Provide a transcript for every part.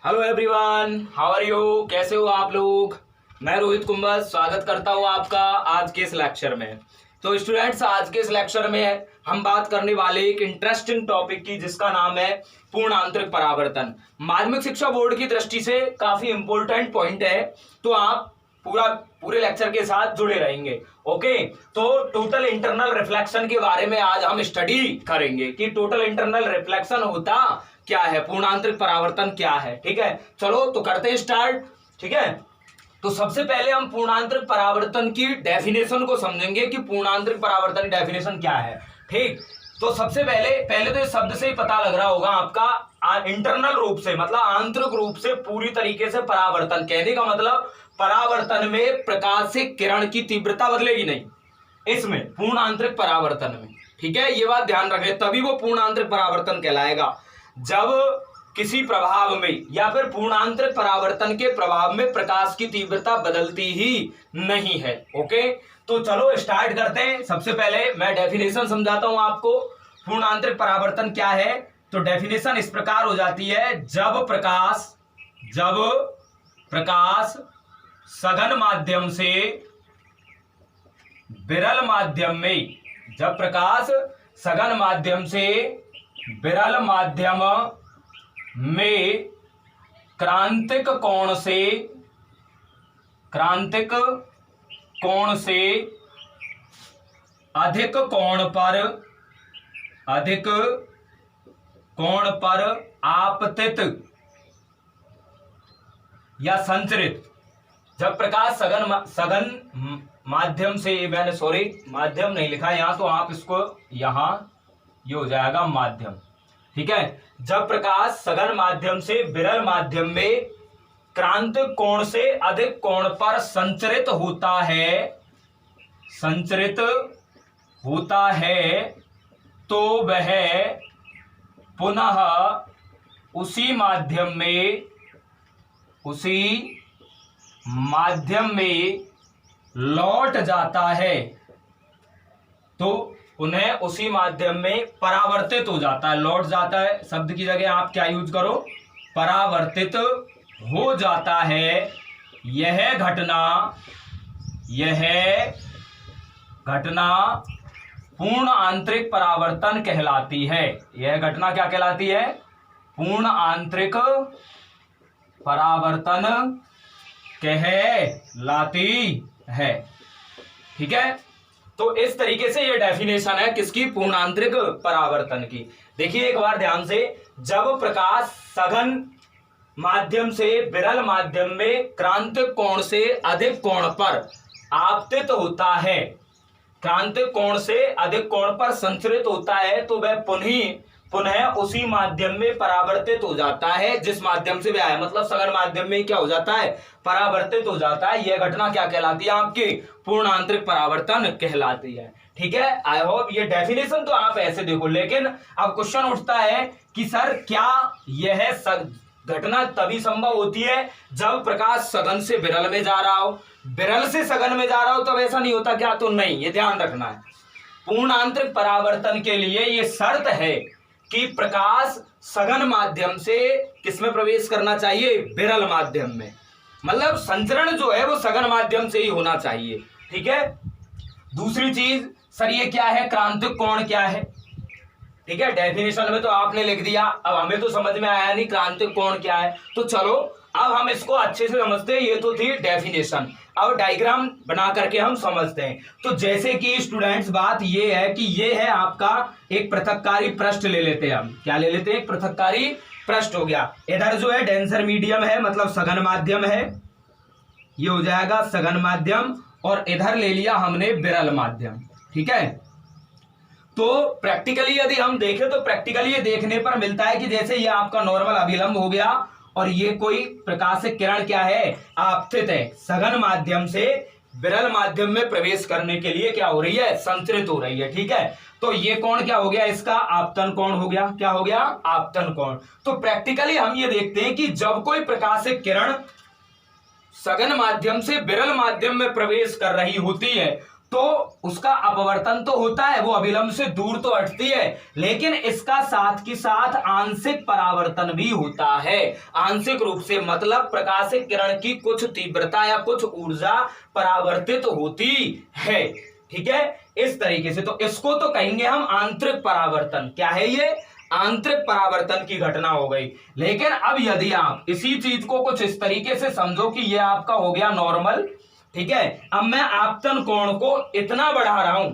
Hello everyone, how are you? कैसे हो आप लोग? मैं रोहित कुंभल स्वागत करता हूँ आपका आज के इस लेक्चर में। तो स्टूडेंट्स, आज के इस लेक्चर में हम बात करने वाले एक इंटरेस्टिंग टॉपिक की जिसका नाम है पूर्ण आंतरिक परावर्तन। माध्यमिक शिक्षा बोर्ड की दृष्टि से काफी इंपॉर्टेंट पॉइंट है, तो आप पूरे लेक्चर के साथ जुड़े रहेंगे। ओके, तो टोटल इंटरनल रिफ्लेक्शन के बारे में आज हम स्टडी करेंगे कि टोटल इंटरनल रिफ्लेक्शन होता क्या है, पूर्ण आंतरिक परावर्तन क्या है। ठीक है, चलो तो करते हैं स्टार्ट। ठीक है, तो सबसे पहले हम पूर्णांतरिक परावर्तन की डेफिनेशन को समझेंगे कि पूर्णांतरिक परावर्तन की डेफिनेशन क्या है। ठीक, तो सबसे पहले तो इस शब्द से ही पता लग रहा होगा आपका इंटरनल रूप से, मतलब आंतरिक रूप से पूरी तरीके से परावर्तन। कहने का मतलब परावर्तन में प्रकाश से किरण की तीव्रता बदलेगी नहीं इसमें पूर्ण आंतरिक परावर्तन में। ठीक है, ये बात ध्यान रखें, तभी वो पूर्ण आंतरिक परावर्तन कहलाएगा। जब किसी प्रभाव में या फिर पूर्णांतरिक परावर्तन के प्रभाव में प्रकाश की तीव्रता बदलती ही नहीं है। ओके, तो चलो स्टार्ट करते हैं। सबसे पहले मैं डेफिनेशन समझाता हूं आपको। पूर्णांतरिक परावर्तन क्या है, तो डेफिनेशन इस प्रकार हो जाती है, जब प्रकाश सघन माध्यम से विरल माध्यम में, जब प्रकाश सघन माध्यम से विरल माध्यम में क्रांतिक कोण से अधिक कोण पर आपतित या संचरित, जब प्रकाश सघन माध्यम से, मैंने सॉरी माध्यम नहीं लिखा यहां, तो आप इसको यहां ये हो जाएगा माध्यम। ठीक है, जब प्रकाश सघन माध्यम से विरल माध्यम में क्रांतिक कोण से अधिक कोण पर संचरित होता है तो वह पुनः उसी माध्यम में लौट जाता है, तो उन्हें उसी माध्यम में परावर्तित हो जाता है। लौट जाता है शब्द की जगह आप क्या यूज करो, परावर्तित हो जाता है। यह घटना पूर्ण आंतरिक परावर्तन कहलाती है। यह घटना क्या कहलाती है? पूर्ण आंतरिक परावर्तन कहलाती है। ठीक है, तो इस तरीके से ये डेफिनेशन है किसकी? पूर्णांतरिक परावर्तन की। देखिए एक बार ध्यान से, जब प्रकाश सघन माध्यम से विरल माध्यम में क्रांतिक कोण से अधिक कोण पर आपतित होता है, क्रांतिक कोण से अधिक कोण पर संचरित होता है, तो वह पुनः उसी माध्यम में परावर्तित हो जाता है जिस माध्यम से वह आया, मतलब सघन माध्यम में क्या हो जाता है? परावर्तित हो जाता है। यह घटना क्या कहलाती है? आपकी पूर्ण आंतरिक परावर्तन कहलाती है। ठीक है, आई होप ये डेफिनेशन तो आप ऐसे देखो, लेकिन अब क्वेश्चन उठता है कि सर क्या यह घटना तभी संभव होती है जब प्रकाश सघन से विरल में जा रहा हो, विरल से सघन में जा रहा हो, तब ऐसा नहीं होता क्या? तो नहीं, ये ध्यान रखना है। पूर्ण आंतरिक परावर्तन के लिए ये शर्त है कि प्रकाश सघन माध्यम से किसमें प्रवेश करना चाहिए? विरल माध्यम में, मतलब संचरण जो है वो सघन माध्यम से ही होना चाहिए। ठीक है, दूसरी चीज सर ये क्या है? क्रांतिक कोण क्या है? ठीक है, डेफिनेशन में तो आपने लिख दिया, अब हमें तो समझ में आया नहीं क्रांतिक कोण क्या है। तो चलो अब हम इसको अच्छे से समझते हैं। ये तो थी डेफिनेशन, अब डायग्राम बना करके हम समझते हैं। तो जैसे कि स्टूडेंट्स बात ये है कि ये है आपका एक पृथक्कारी पृष्ठ ले लेते हैं हम। क्या ले लेते हैं? एक पृथक्कारी पृष्ठ हो गया। इधर जो है डेंसर मीडियम है, मतलब सघन माध्यम है, ये हो जाएगा सघन माध्यम, और इधर ले लिया हमने विरल माध्यम। ठीक है, तो प्रैक्टिकली यदि हम देखें तो प्रैक्टिकली ये देखने पर मिलता है कि जैसे ये आपका नॉर्मल अभिलंब हो गया और ये कोई प्रकाशिक किरण क्या है? आपतित है, सघन माध्यम से विरल माध्यम में प्रवेश करने के लिए क्या हो रही है? संचरित हो रही है। ठीक है, तो ये कोण क्या हो गया? इसका आपतन कोण हो गया। क्या हो गया? आपतन कोण। तो प्रैक्टिकली हम ये देखते हैं कि जब कोई प्रकाशिक किरण सघन माध्यम से विरल माध्यम में प्रवेश कर रही होती है तो उसका अपवर्तन तो होता है, वो अभिलंब से दूर तो हटती है, लेकिन इसका साथ के साथ आंशिक परावर्तन भी होता है। आंशिक रूप से मतलब प्रकाशित किरण की कुछ तीव्रता या कुछ ऊर्जा परावर्तित होती है। ठीक है, इस तरीके से तो इसको तो कहेंगे हम आंतरिक परावर्तन। क्या है ये? आंतरिक परावर्तन की घटना हो गई। लेकिन अब यदि आप इसी चीज को कुछ इस तरीके से समझो कि ये आपका हो गया नॉर्मल, ठीक है, अब मैं आपतन कोण को इतना बढ़ा रहा हूं,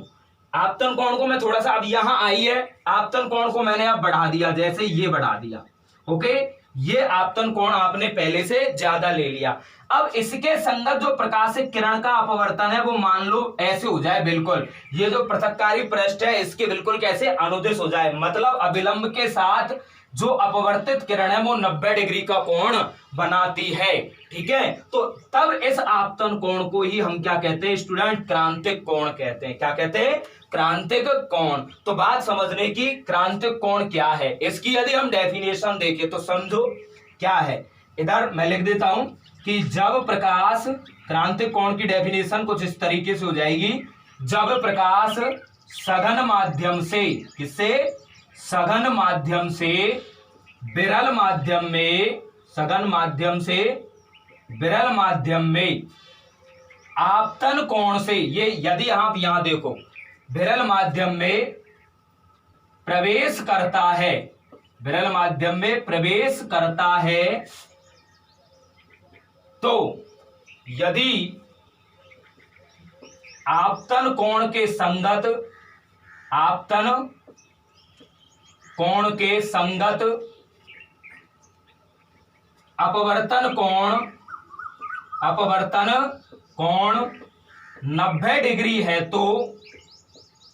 आपतन कोण को मैं थोड़ा सा, अब यहां आई है, आपतन कोण को मैंने अब बढ़ा दिया, जैसे ये बढ़ा दिया, ओके, ये आपतन कोण आपने पहले से ज्यादा ले लिया। अब इसके संगत जो प्रकाशित किरण का अपवर्तन है वो मान लो ऐसे हो जाए, बिल्कुल ये जो पृथक्कारी पृष्ठ है इसके बिल्कुल कैसे अनुदिश हो जाए, मतलब अभिलंब के साथ जो अपवर्तित किरण है वो 90 डिग्री का कोण बनाती है। ठीक है, तो तब इस आपतन कोण को ही हम क्या कहते हैं स्टूडेंट? क्रांतिक कोण कहते हैं। क्या कहते हैं? क्रांतिक कोण। तो बात समझने की, क्रांतिक कोण क्या है, इसकी यदि हम डेफिनेशन देखें तो समझो क्या है। इधर मैं लिख देता हूं कि जब प्रकाश, क्रांतिक कोण की डेफिनेशन कुछ इस तरीके से हो जाएगी, जब प्रकाश सघन माध्यम से, किससे? सघन माध्यम से विरल माध्यम में, सघन माध्यम से विरल माध्यम में आपतन कोण से, ये यदि आप यहां देखो, विरल माध्यम में प्रवेश करता है, विरल माध्यम में प्रवेश करता है, तो यदि आपतन कोण के संगत, आपतन कोण के संगत अपवर्तन कोण, अपवर्तन कोण 90 डिग्री है तो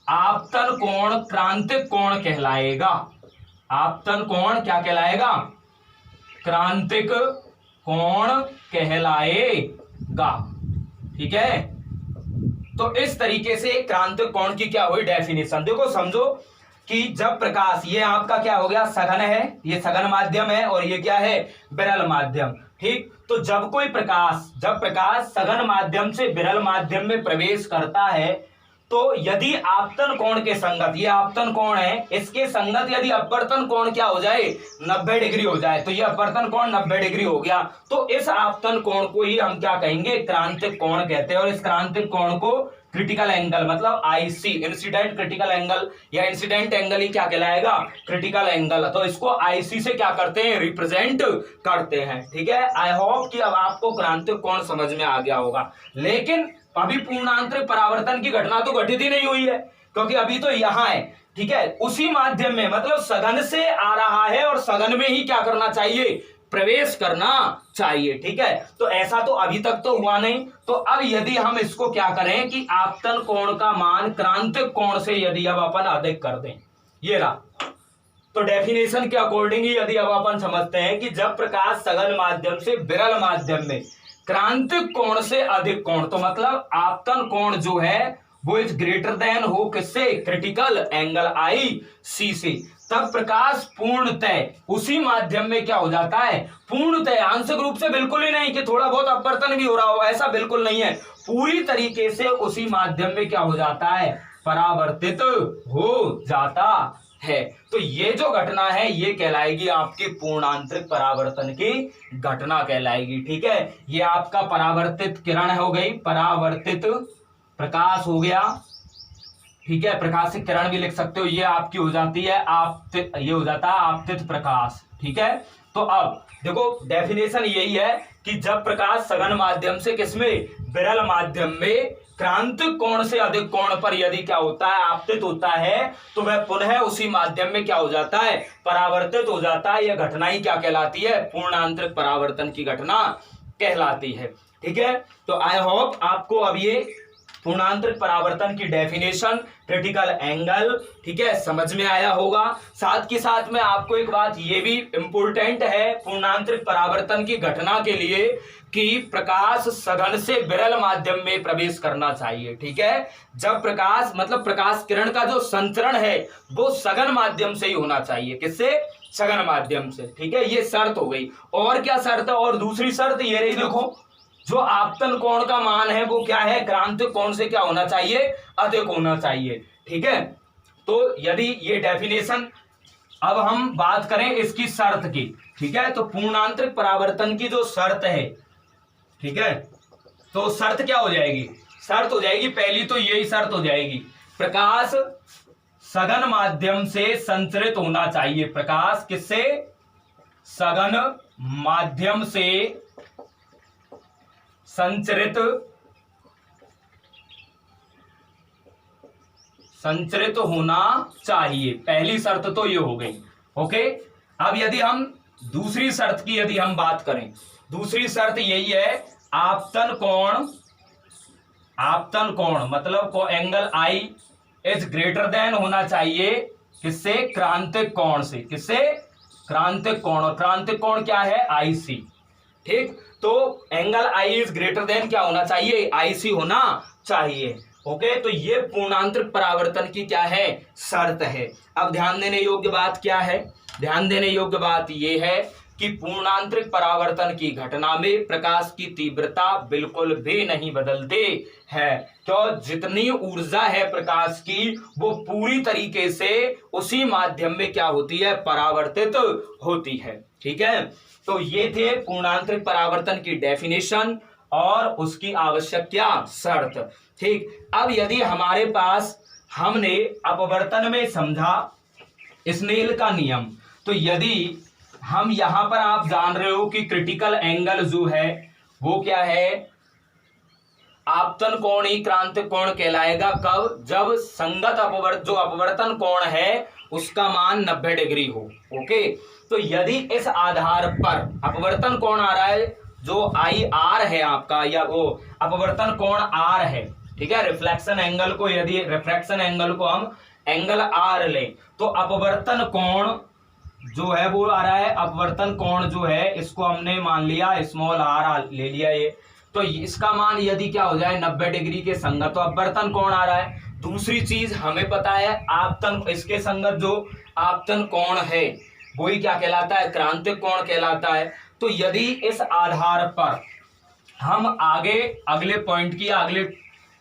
आपतन कोण क्रांतिक कोण कहलाएगा। आपतन कोण क्या कहलाएगा? क्रांतिक कोण कहलाएगा। ठीक है, तो इस तरीके से क्रांतिक कोण की क्या हुई डेफिनेशन। देखो समझो कि जब प्रकाश, ये आपका क्या हो गया? सघन है, ये सघन माध्यम है, और ये क्या है? विरल माध्यम। ठीक, तो जब कोई प्रकाश, जब प्रकाश सघन माध्यम से विरल माध्यम में प्रवेश करता है, तो यदि आपतन कोण के संगत, ये आपतन कोण है, इसके संगत यदि अपवर्तन कोण क्या हो जाए? 90 डिग्री हो जाए, तो ये अपवर्तन कोण 90 डिग्री हो गया, तो इस आपतन कोण को ही हम क्या कहेंगे? क्रांतिक कोण कहते हैं। और इस क्रांतिक कोण को क्रिटिकल एंगल, मतलब आईसी, इंसिडेंट क्रिटिकल एंगल या इंसिडेंट एंगल ही क्या कहलाएगा? Critical angle. तो इसको आईसी से क्या करते हैं? रिप्रेजेंट करते हैं। ठीक है, आई होप कि अब आपको क्रांतिक कोण समझ में आ गया होगा। लेकिन अभी पूर्णांतरिक परावर्तन की घटना तो घटित ही नहीं हुई है, क्योंकि अभी तो यहां है। ठीक है, उसी माध्यम में, मतलब सघन से आ रहा है और सघन में ही क्या करना चाहिए? प्रवेश करना चाहिए। ठीक है, तो ऐसा तो अभी तक तो हुआ नहीं। तो अब यदि हम इसको क्या करें कि आपतन कोण का मान क्रांतिक कोण से यदि अब अपन अधिक कर दें, ये रहा, तो डेफिनेशन के अकॉर्डिंग ही यदि अब अपन समझते हैं कि जब प्रकाश सघन माध्यम से विरल माध्यम में क्रांतिक कोण से अधिक कोण, तो मतलब आपतन कोण जो है वो इज ग्रेटर देन हो किससे? क्रिटिकल एंगल आई सी से, तब प्रकाश पूर्णतः उसी माध्यम में क्या हो जाता है? पूर्णतः, आंशिक रूप से बिल्कुल ही नहीं कि थोड़ा बहुत अपवर्तन भी हो रहा हो, ऐसा बिल्कुल नहीं है, पूरी तरीके से उसी माध्यम में क्या हो जाता है? परावर्तित हो जाता है। तो ये जो घटना है ये कहलाएगी आपके पूर्णांतरिक परावर्तन की घटना कहलाएगी। ठीक है, ये आपका परावर्तित किरण हो गई, परावर्तित प्रकाश हो गया। ठीक है, प्रकाशित किरण भी लिख सकते हो, ये आपकी हो जाती है आपतित, ये हो जाता है आपतित प्रकाश। ठीक है, तो अब देखो डेफिनेशन यही है कि जब प्रकाश सघन माध्यम से किसमें? विरल माध्यम में क्रांतिक कोण से अधिक कोण पर यदि क्या होता है? आपतित होता है, तो वह पुनः उसी माध्यम में क्या हो जाता है? परावर्तित हो जाता है। यह घटना ही क्या कहलाती है? पूर्णांतरिक परावर्तन की घटना कहलाती है। ठीक है, तो आई होप आपको अब ये पूर्णांतरिक परावर्तन की डेफिनेशन, क्रिटिकल एंगल, ठीक है, समझ में आया होगा। साथ के साथ में आपको एक बात ये भी इंपॉर्टेंट है पूर्णांतरिक परावर्तन की घटना के लिए कि प्रकाश सघन से विरल माध्यम में प्रवेश करना चाहिए। ठीक है, जब प्रकाश, मतलब प्रकाश किरण का जो संचरण है वो सघन माध्यम से ही होना चाहिए। किससे? सघन माध्यम से। ठीक है, ये शर्त हो गई। और क्या शर्त है? और दूसरी शर्त ये रही, देखो जो आपतन कोण का मान है वो क्या है, क्रांतिक कोण से क्या होना चाहिए, अधिक होना चाहिए। ठीक है, तो यदि ये डेफिनेशन, अब हम बात करें इसकी शर्त की। ठीक है, तो पूर्णांतरिक परावर्तन की जो शर्त है, ठीक है, तो शर्त क्या हो जाएगी, शर्त हो जाएगी पहली तो यही शर्त हो जाएगी, प्रकाश सघन माध्यम से संचरित होना चाहिए। प्रकाश किससे, सघन माध्यम से संचरित होना चाहिए। पहली शर्त तो ये हो गई। ओके, अब यदि हम दूसरी शर्त की यदि हम बात करें, दूसरी शर्त यही है, आपतन कोण मतलब angle I is greater than होना चाहिए किससे, क्रांतिक कोण से। किससे, क्रांतिक कोण। और क्रांतिक कोण क्या है, आई सी। ठीक, तो angle I is greater than क्या होना चाहिए, आई सी होना चाहिए। ओके, तो ये पूर्णांतरिक परावर्तन की क्या है, शर्त है। अब ध्यान देने योग्य बात क्या है, ध्यान देने योग्य बात यह है कि पूर्णांतरिक परावर्तन की घटना में प्रकाश की तीव्रता बिल्कुल भी नहीं बदलती है। तो जितनी ऊर्जा है प्रकाश की वो पूरी तरीके से उसी माध्यम में क्या होती है, परावर्तित होती है। ठीक है, तो ये थे पूर्णांतरिक परावर्तन की डेफिनेशन और उसकी आवश्यक क्या, शर्त। ठीक, अब यदि हमारे पास हमने अपवर्तन में समझा स्नेल का नियम, तो यदि हम यहां पर आप जान रहे हो कि क्रिटिकल एंगल जो है वो क्या है, आपतन कोण ही क्रांतिक कोण कहलाएगा। कब, जब संगत अपवर्तन कोण है उसका मान 90 डिग्री हो। ओके, तो यदि इस आधार पर अपवर्तन कोण आ रहा है जो आई आर है आपका, या वो अपवर्तन कोण आर है, ठीक है, रिफ्लेक्शन एंगल को, यदि रिफ्रैक्शन एंगल को हम एंगल आर लें, तो अपवर्तन कोण जो है वो आ रहा है, अपवर्तन कोण जो है इसको हमने मान लिया स्मॉल आर ले लिया ये, तो इसका मान यदि क्या हो जाए 90 डिग्री के संगत, तो अपवर्तन कोण आ रहा है। दूसरी चीज हमें पता है आपतन, इसके संगत जो आपतन कोण है वही क्या कहलाता है, क्रांतिक कोण कहलाता है। तो यदि इस आधार पर हम आगे अगले पॉइंट की, अगले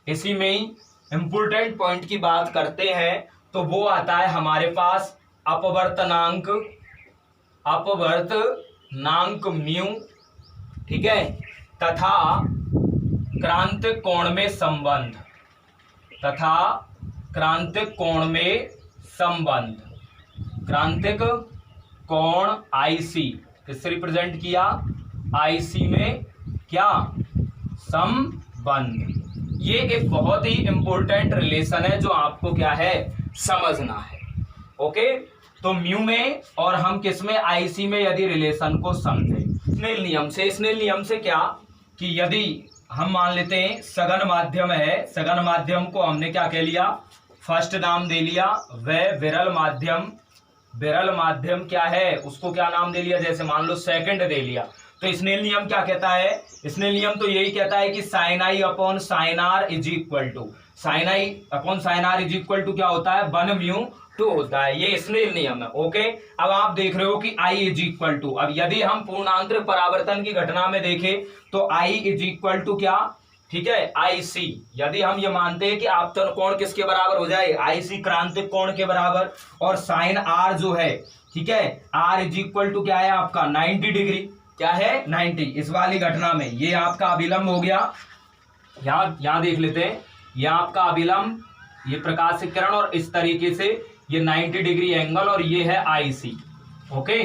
इसी में ही इंपोर्टेंट पॉइंट की बात करते हैं, तो वो आता है हमारे पास अपवर्तनांक म्यू, ठीक है, तथा क्रांतिक कोण में संबंध, क्रांतिक कोण आईसी किससे रिप्रेजेंट किया, आईसी में क्या, संबंध। ये एक बहुत ही इंपॉर्टेंट रिलेशन है जो आपको क्या है, समझना है। ओके, तो म्यू में और हम किस में, आईसी में यदि रिलेशन को समझे स्नेल नियम से क्या, कि यदि हम मान लेते हैं सघन माध्यम है, सघन माध्यम को हमने क्या कह लिया, फर्स्ट नाम दे लिया, वह विरल माध्यम क्या है, उसको क्या नाम दे लिया, जैसे मान लो सेकंड दे लिया। तो स्नेल नियम क्या कहता है, स्नेल नियम तो यही कहता है कि sine I upon sine R is equal to, sine I upon sine R is equal to क्या होता है, 1/2 होता है। ये स्नेल नियम है। ओके, अब आप देख रहे हो कि I इज इक्वल टू, अब यदि हम पूर्णांतरिक परावर्तन की घटना में देखें तो I इज इक्वल टू क्या, ठीक है, IC। यदि हम ये मानते हैं कि आपतन कोण किसके बराबर हो जाए, IC क्रांतिक कोण के बराबर, और साइन R जो है, ठीक है, R इज इक्वल टू क्या है आपका 90 डिग्री, क्या है 90। इस वाली घटना में ये आपका अभिलंब हो गया, यहां देख लेते हैं, यह आपका अभिलंब, ये प्रकाशिकरण, और इस तरीके से ये 90 डिग्री एंगल, और ये है IC। ओके,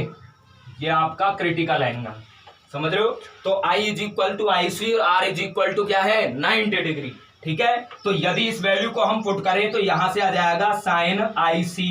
ये आपका क्रिटिकल एंगल, समझ रहे हो। तो I is equal to IC और R इज इक्वल टू क्या है 90 डिग्री, ठीक है। तो यदि इस वैल्यू को हम पुट करें तो यहां से आ जाएगा साइन IC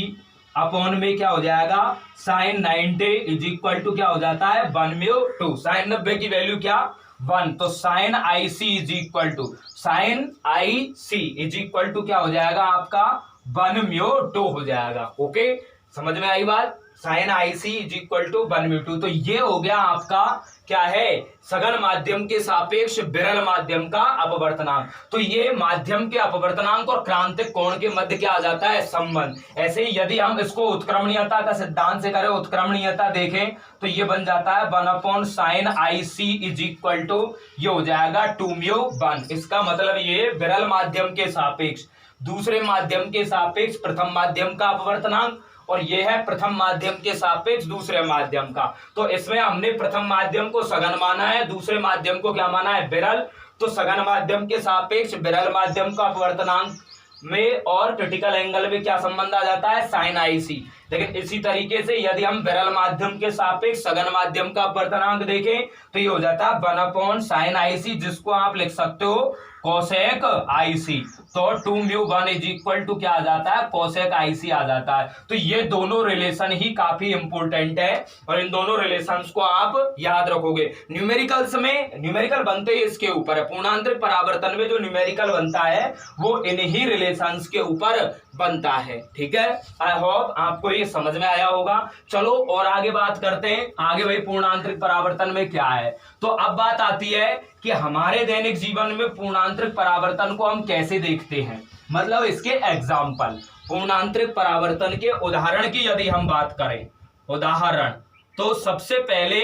अपॉन में क्या हो जाएगा, साइन 90 इज इक्वल टू क्या हो जाता है 1/2। साइन 90 की वैल्यू क्या 1, तो sine IC is equal to, sine IC is equal to क्या हो जाएगा आपका 1/2 हो जाएगा। ओके, समझ में आई बात, sine I C is equal to 1/2। तो ये हो गया आपका क्या है, सघन माध्यम के सापेक्ष विरल माध्यम का अपवर्तनांक। तो ये माध्यम के अपवर्तनांक और क्रांतिक कोण के मध्य क्या आ जाता है, संबंध। ऐसे ही यदि हम इसको उत्क्रमणीयता का सिद्धांत से करें, उत्क्रमणीयता देखें तो ये बन जाता है 1/sin IC is equal to, ये हो जाएगा 2μ1। इसका मतलब ये विरल माध्यम के सापेक्ष दूसरे माध्यम के सापेक्ष प्रथम माध्यम का अपवर्तनांक, और यह है प्रथम माध्यम के सापेक्ष दूसरे माध्यम का। तो इसमें हमने प्रथम माध्यम को सघन माना है, दूसरे माध्यम को क्या माना है, विरल। तो सघन माध्यम के सापेक्ष विरल माध्यम का अपवर्तनांक में और क्रिटिकल एंगल में क्या संबंध आ जाता है, साइन IC। लेकिन इसी तरीके से यदि हम विरल माध्यम के सापेक्ष सघन माध्यम का अपवर्तनांक देखें तो ये हो जाता है 1/sin IC, जिसको आप लिख सकते हो कोसेक IC। तो 2μ1 इज इक्वल टू क्या आ जाता है, कोसेक IC आ जाता है। तो ये दोनों रिलेशन ही काफी इंपॉर्टेंट है और इन दोनों रिलेशंस को आप याद रखोगे। न्यूमेरिकल्स में, न्यूमेरिकल बनते ही इसके ऊपर है, पूर्णांतरिक परावर्तन में जो न्यूमेरिकल बनता है वो इन्हीं रिलेशंस के ऊपर बनता है। ठीक है, आई होप आपको ये समझ में आया होगा। चलो और आगे बात करते हैं, आगे भाई पूर्णांतरिक परावर्तन में क्या है। तो अब बात आती है कि हमारे दैनिक जीवन में पूर्णांतरिक परावर्तन को हम कैसे देखते हैं, मतलब इसके एग्जाम्पल। पूर्णांतरिक परावर्तन के उदाहरण की यदि हम बात करें, उदाहरण, तो सबसे पहले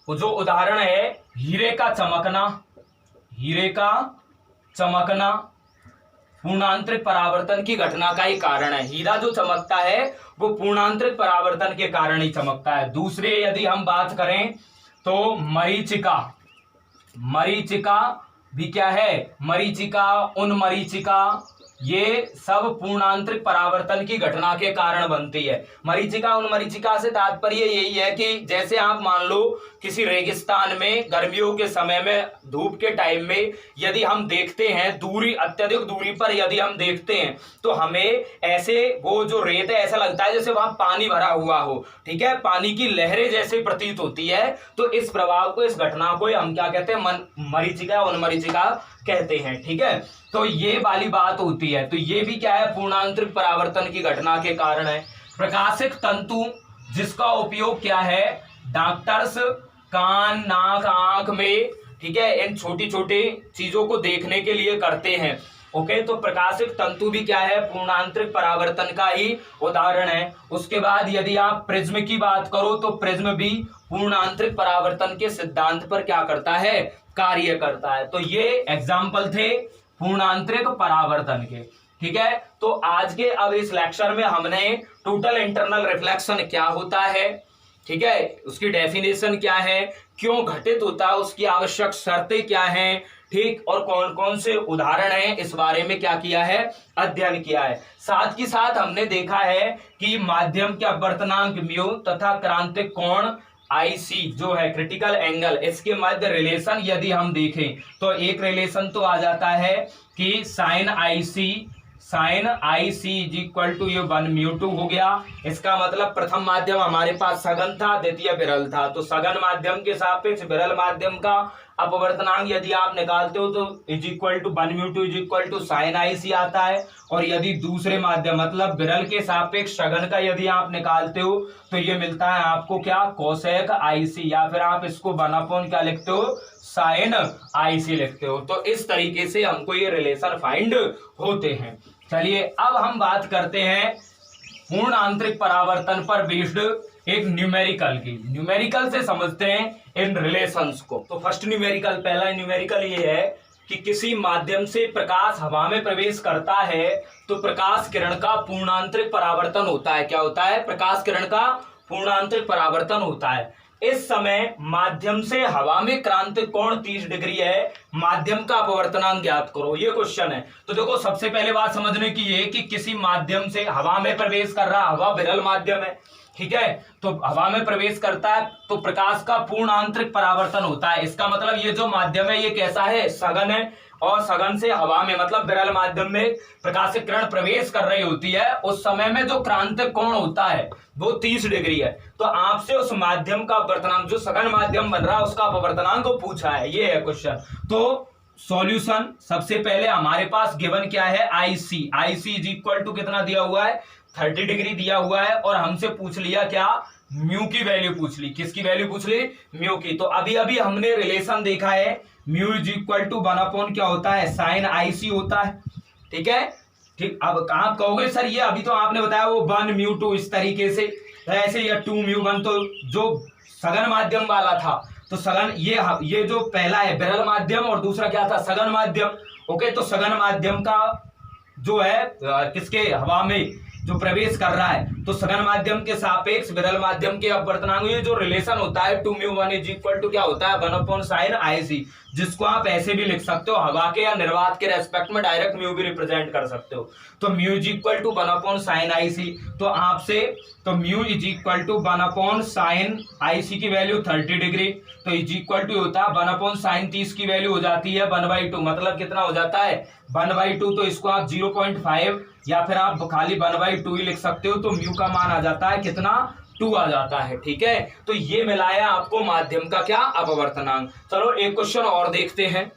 जो उदाहरण है हीरे का चमकना। हीरे का चमकना पूर्णांतरिक परावर्तन की घटना का ही कारण है। हीरा जो चमकता है वो पूर्णांतरिक परावर्तन के कारण ही चमकता है। दूसरे यदि हम बात करें तो मरीचिका, मरीचिका भी क्या है, मरीचिका, उन मरीचिका, ये सब पूर्णांतरिक परावर्तन की घटना के कारण बनती है। मरीचिका उन मरीचिका से तात्पर्य यही है कि जैसे आप मान लो किसी रेगिस्तान में गर्मियों के समय में धूप के टाइम में यदि हम देखते हैं दूरी, अत्यधिक दूरी पर यदि हम देखते हैं तो हमें ऐसे वो जो रेत है ऐसा लगता है जैसे वहां पानी भरा हुआ हो। ठीक है, पानी की लहरें जैसे प्रतीत होती है। तो इस प्रभाव को, इस घटना को हम क्या कहते हैं, मरीचिका उन मरीचिका कहते हैं। ठीक है, तो ये वाली बात होती है। तो ये भी क्या है, पूर्णांतरिक परावर्तन की घटना के कारण है। प्रकाशिक तंतु, जिसका उपयोग क्या है, डॉक्टर्स कान, नाक, आंख में, ठीक है, इन छोटी छोटी चीजों को देखने के लिए करते हैं। ओके, तो प्रकाशिक तंतु भी क्या है, पूर्णांतरिक परावर्तन का ही उदाहरण है। उसके बाद यदि आप प्रिज्म की बात करो तो प्रिज्म भी पूर्णांतरिक परावर्तन के सिद्धांत पर क्या करता है, कार्य करता है। तो ये एग्जाम्पल थे पूर्णांतरिक परावर्तन के। ठीक है, तो आज के अब इस लेक्चर में हमने टोटल इंटरनल रिफ्लेक्शन क्या होता है, ठीक है, उसकी डेफिनेशन क्या है, क्यों घटित होता है, उसकी आवश्यक शर्तें क्या हैं, ठीक, और कौन कौन से उदाहरण हैं, इस बारे में क्या किया है, अध्ययन किया है। साथ ही साथ हमने देखा है कि माध्यम के अपवर्तनांक म्यू तथा क्रांतिक कोण IC जो है, क्रिटिकल एंगल, इसके मध्य रिलेशन यदि हम देखें तो एक रिलेशन तो आ जाता है कि sine IC is equal to ये 1μ2 हो गया। इसका मतलब प्रथम माध्यम हमारे पास सघन था, द्वितीय विरल था। तो सघन माध्यम के सापेक्ष विरल माध्यम का अपवर्तनांक यदि आप निकालते हो तो is equal to 1μ2 is equal to sine IC आता है। और यदि दूसरे माध्यम मतलब विरल के सापेक्ष सघन का यदि आप निकालते हो तो ये मिलता है आपको क्या, कोसेक IC, या फिर आप इसको 1/, क्या लिखते हो, साइन IC लिखते हो। तो इस तरीके से हमको ये रिलेशन फाइंड होते हैं। चलिए अब हम बात करते हैं पूर्ण आंतरिक परावर्तन पर बेस्ड एक न्यूमेरिकल की। न्यूमेरिकल से समझते हैं इन रिलेशंस को। तो फर्स्ट न्यूमेरिकल, पहला न्यूमेरिकल ये है कि किसी माध्यम से प्रकाश हवा में प्रवेश करता है तो प्रकाश किरण का पूर्णांतरिक परावर्तन होता है। क्या होता है, प्रकाश किरण का पूर्णांतरिक परावर्तन होता है। इस समय माध्यम से हवा में क्रांतिक कोण 30 डिग्री है, माध्यम का अपवर्तनांक ज्ञात करो, ये क्वेश्चन है। तो देखो सबसे पहले बात समझने की ये कि किसी माध्यम से हवा में प्रवेश कर रहा, हवा विरल माध्यम है, ठीक है, तो हवा में प्रवेश करता है तो प्रकाश का पूर्ण आंतरिक परावर्तन होता है। इसका मतलब ये जो माध्यम है ये कैसा है, सघन है, और सघन से हवा में मतलब विरल माध्यम में प्रकाशिक किरण प्रवेश कर रही होती है, उस समय में जो क्रांतिक कोण होता है वो 30 डिग्री है। तो आपसे उस माध्यम का अपवर्तनांक, जो सघन माध्यम बन रहा है उसका अपवर्तनांक को पूछा है, ये है क्वेश्चन। तो सॉल्यूशन, सबसे पहले हमारे पास गिवन क्या है, IC इज इक्वल टू कितना दिया हुआ है, 30 डिग्री दिया हुआ है, और हमसे पूछ लिया क्या, म्यू की वैल्यू पूछ ली। किसकी वैल्यू पूछ ली? म्यू की। तो अभी अभी हमने रिलेशन देखा है, म्यू इज इक्वल टू 1 क्या होता है? साइन IC होता है। ठीक है, ठीक। अब आप कहोगे सर ये अभी तो आपने बताया वो 1 म्यू 2 इस तरीके से, तो ऐसे या 2 म्यू 1, तो जो सघन माध्यम वाला था तो सघन ये जो पहला है विरल माध्यम और दूसरा क्या था? सघन माध्यम। ओके, तो सघन माध्यम का जो है किसके हवा में जो प्रवेश कर रहा है, तो सघन माध्यम के सापेक्ष विरल माध्यम के अपवर्तनांक, ये जो रिलेशन होता है 2 म्यू 1 इज इक्वल टू क्या होता है? 1 साइन IC, जिसको आप ऐसे भी लिख सकते हो, हवा के या निर्वात के रेस्पेक्ट में डायरेक्ट म्यू भी रिप्रेजेंट कर सकते हो। तो mu is equal to 1 sine IC, तो आपसे तो mu is equal to 1 sine IC की वैल्यू 30 डिग्री, तो इज इक्वल टू होता है 1 साइन 30 की वैल्यू हो जाती है 1/2, मतलब कितना हो जाता है? 1/2। तो इसको आप 0.5 या फिर आप खाली 1/2 ही लिख सकते हो, तो म्यू का मान आ जाता है कितना? 2 आ जाता है। ठीक है, तो ये मिलाया आपको माध्यम का क्या? अपवर्तनांक। चलो एक क्वेश्चन और देखते हैं।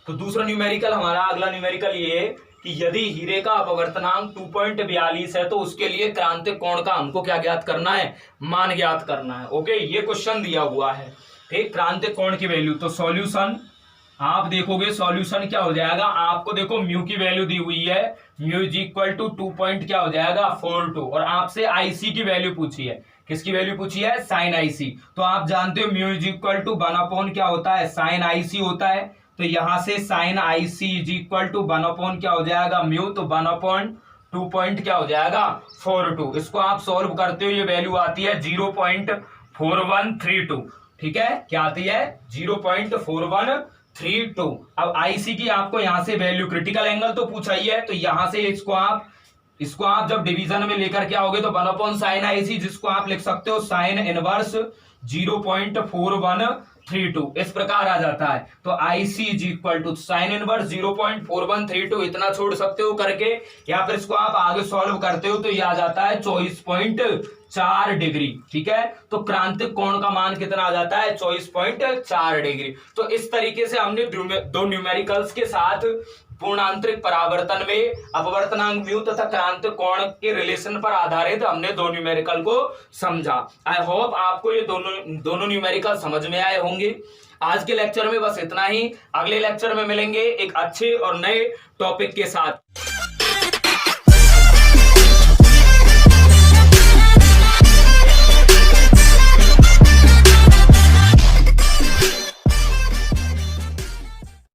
तो दूसरा न्यूमेरिकल, हमारा अगला न्यूमेरिकल ये है कि यदि हीरे का अपवर्तनांक 2.42 है तो उसके लिए क्रांतिक कोण का हमको क्या ज्ञात करना है? मान ज्ञात करना है। ओके, ये क्वेश्चन दिया हुआ है। ठीक, क्रांतिक कोण की वैल्यू, तो सॉल्यूशन आप देखोगे, सॉल्यूशन क्या हो जाएगा? आपको देखो म्यू की वैल्यू दी हुई है, म्यू इज इक्वल टू 2 क्या हो जाएगा? 42, और आपसे IC की वैल्यू पूछी है। किसकी वैल्यू पूछी है? Sine IC। तो आप जानते हो म्यू इज इक्वल टू 1 क्या होता है? साइन IC होता है। तो यहां से sine IC is equal to 1 क्या हो जाएगा? म्यू, तो 1/2 क्या हो जाएगा? 42। इसको आप सॉल्व करते हो, ये वैल्यू आती है 0.4132। ठीक है, क्या आती है? 0.4132। अब IC की आपको यहां से वैल्यू, क्रिटिकल एंगल तो पूछा ही है, तो यहां से इसको आप जब डिवीजन में लेकर के आओगे तो 1 साइन IC, जिसको आप लिख सकते हो साइन इनवर्स 0.4132, इस प्रकार आ जाता है। तो IC is equal to sine inverse 0.4132, इतना छोड़ सकते हो करके, या फिर इसको आप आगे सॉल्व करते हो तो ये आ जाता है 24.4 डिग्री। ठीक है, तो क्रांतिक कोण का मान कितना आ जाता है? 24.4 डिग्री। तो इस तरीके से हमने दो न्यूमेरिकल्स के साथ पूर्णांतरिक परावर्तन में अपवर्तनांक म्यू तथा क्रांतिक कोण के रिलेशन पर आधारित हमने दो न्यूमेरिकल को समझा। आई होप आपको ये दोनों न्यूमेरिकल समझ में आए होंगे। आज के लेक्चर में बस इतना ही। अगले लेक्चर में मिलेंगे एक अच्छे और नए टॉपिक के साथ।